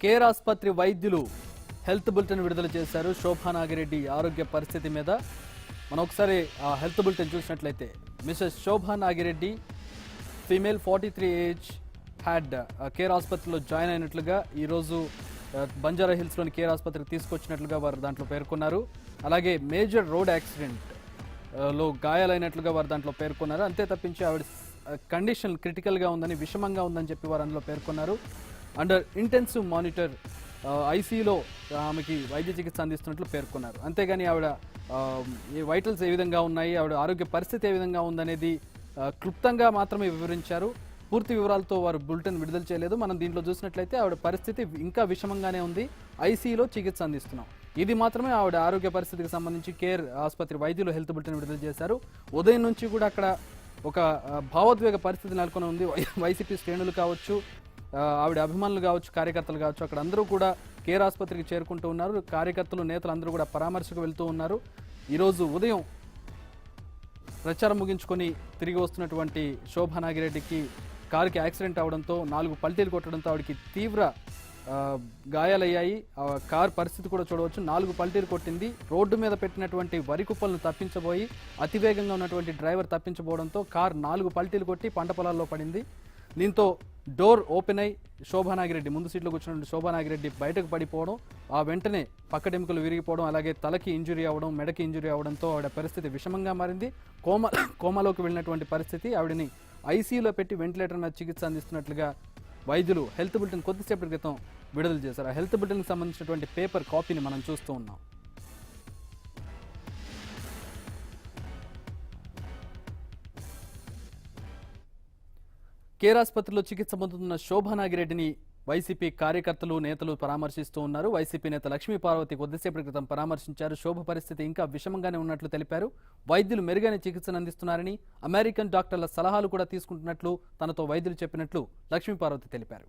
Care ఆసుపత్రి వైద్యులు health bulletin విడుదల చేశారు. శోభా నాగిరెడ్డి ఆరోగ్య పరిస్థితి మీద మనం ఒకసారి ఆ హెల్త్ బులెటిన్ చూసినట్లయితే, Mrs Shobha Nagireddy female 43 age had care ఆసుపత్రిలో జాయిన్ అయినట్లుగా ఈరోజు బంజారా హిల్స్లోని కేర్ ఆసుపత్రికి తీసుకొచ్చినట్లుగా వారు దాంట్లో పేర్కొన్నారు. అలాగే మేజర్ రోడ్ యాక్సిడెంట్ లో గాయాలైనట్లుగా వారు దాంట్లో పేర్కొన్నారు. అంతే తప్పించి ఆవిడ కండిషన్ క్రిటికల్గా ఉందని, విషమంగా ఉందని చెప్పి వారు అందులో పేర్కొన్నారు. అండర్ ఇంటెన్సివ్ మానిటర్ ఐసీయూలో ఆమెకి వైద్య చికిత్స అందిస్తున్నట్లు పేర్కొన్నారు. అంతేగాని ఆవిడ వైటల్స్ ఏ విధంగా ఉన్నాయి, ఆవిడ ఆరోగ్య పరిస్థితి ఏ విధంగా ఉందనేది క్లుప్తంగా మాత్రమే వివరించారు. పూర్తి వివరాలతో వారు బులెటిన్ విడుదల చేయలేదు. మనం దీంట్లో చూసినట్లయితే ఆవిడ పరిస్థితి ఇంకా విషమంగానే ఉంది, ఐసీయూలో చికిత్స అందిస్తున్నాం. ఇది మాత్రమే ఆవిడ ఆరోగ్య పరిస్థితికి సంబంధించి కేర్ ఆసుపత్రి వైద్యులు హెల్త్ బులెటిన్ విడుదల చేశారు. ఉదయం నుంచి కూడా అక్కడ ఒక భావోద్వేగ పరిస్థితి నెలకొని ఉంది. వైసీపీ శ్రేణులు కావచ్చు, ఆవిడ అభిమానులు కావచ్చు, కార్యకర్తలు కావచ్చు, అక్కడ అందరూ కూడా కేర్ ఆసుపత్రికి చేరుకుంటూ ఉన్నారు. కార్యకర్తలు, నేతలు అందరూ కూడా పరామర్శకు వెళ్తూ ఉన్నారు. ఈరోజు ఉదయం ప్రచారం ముగించుకొని తిరిగి వస్తున్నటువంటి శోభా నాగిరెడ్డికి కారుకి యాక్సిడెంట్ అవడంతో 4 పల్టీలు కొట్టడంతో ఆవిడకి తీవ్ర గాయాలయ్యాయి. కారు పరిస్థితి కూడా చూడవచ్చు. 4 పల్టీలు కొట్టింది. రోడ్డు మీద పెట్టినటువంటి వరి కుప్పలను తప్పించబోయి అతివేగంగా ఉన్నటువంటి డ్రైవర్ తప్పించబోవడంతో కారు 4 పల్టీలు కొట్టి పంట పొలాల్లో పడింది. దీంతో డోర్ ఓపెన్ అయి శోభా నాగిరెడ్డి, ముందు సీట్లో కూర్చున్న శోభా నాగిరెడ్డి బయటకు పడిపోవడం, ఆ వెంటనే పక్కడెముకలు విరిగిపోవడం, అలాగే తలకి ఇంజురీ అవ్వడం, మెడకి ఇంజురీ అవడంతో ఆవిడ పరిస్థితి విషమంగా మారింది. కోమాలోకి వెళ్ళినటువంటి పరిస్థితి. ఆవిడని ఐసీయూలో పెట్టి వెంటిలేటర్ మీద చికిత్స అందిస్తున్నట్లుగా వైద్యులు హెల్త్ బులెటిన్ కొద్దిసేపటి క్రితం విడుదల చేశారు. ఆ హెల్త్ బులెటిన్కి సంబంధించినటువంటి పేపర్ కాపీని మనం చూస్తూ ఉన్నాం. కేర్ ఆసుపత్రిలో చికిత్స పొందుతున్న శోభా నాగిరెడ్డిని వైసీపీ కార్యకర్తలు, నేతలు పరామర్శిస్తూ ఉన్నారు. వైసీపీ నేత లక్ష్మీ పార్వతి కొద్దిసేపటి క్రితం పరామర్శించారు. శోభ పరిస్థితి ఇంకా విషమంగానే ఉన్నట్లు తెలిపారు. వైద్యులు మెరుగైన చికిత్సను అందిస్తున్నారని, అమెరికన్ డాక్టర్ల సలహాలు కూడా తీసుకుంటున్నట్లు తనతో వైద్యులు చెప్పినట్లు లక్ష్మీ పార్వతి తెలిపారు.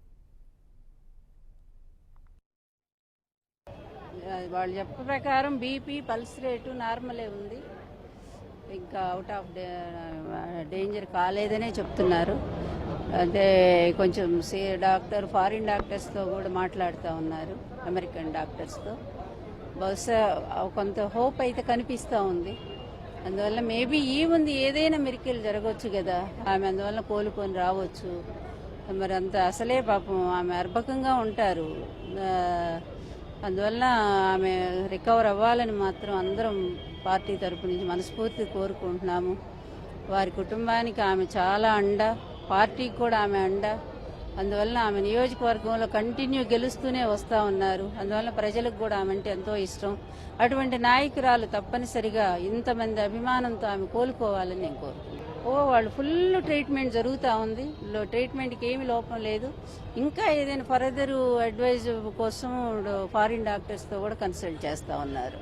వాళ్ళు చెప్పే ప్రకారం బీపీ, పల్స్ రేటు నార్మలే ఉంది, ఇంకా అవుట్ ఆఫ్ డేంజర్ కాలేదనే చెప్తున్నారు. అంటే కొంచెం డాక్టర్ ఫారిన్ డాక్టర్స్తో కూడా మాట్లాడుతూ ఉన్నారు, అమెరికన్ డాక్టర్స్తో. బహుశా కొంత హోప్ అయితే కనిపిస్తూ ఉంది. అందువల్ల మేబీ ఉంది, ఏదైనా మిరికిల్ జరగవచ్చు కదా, ఆమె అందువల్ల కోలుకొని రావచ్చు. మరి అంత అసలే పాపం ఆమె అర్భకంగా ఉంటారు. అందువల్ల ఆమె రికవర్ అవ్వాలని మాత్రం అందరం పార్టీ తరపు నుంచి మనస్ఫూర్తి కోరుకుంటున్నాము. వారి కుటుంబానికి ఆమె చాలా అండ, పార్టీకి కూడా ఆమె అండ. అందువల్ల ఆమె నియోజకవర్గంలో కంటిన్యూ గెలుస్తూనే వస్తూ ఉన్నారు. అందువల్ల ప్రజలకు కూడా ఆమె అంటే ఎంతో ఇష్టం. అటువంటి నాయకురాలు తప్పనిసరిగా ఇంతమంది అభిమానంతో ఆమె కోలుకోవాలని నేను కోరుకుంటున్నాను. వాళ్ళు ఫుల్ ట్రీట్మెంట్ జరుగుతూ ఉంది. ట్రీట్మెంట్కి ఏమి లోపం లేదు. ఇంకా ఏదైనా ఫర్దర్ అడ్వైజ్ కోసం ఫారిన్ డాక్టర్స్తో కూడా కన్సల్ట్ చేస్తూ ఉన్నారు.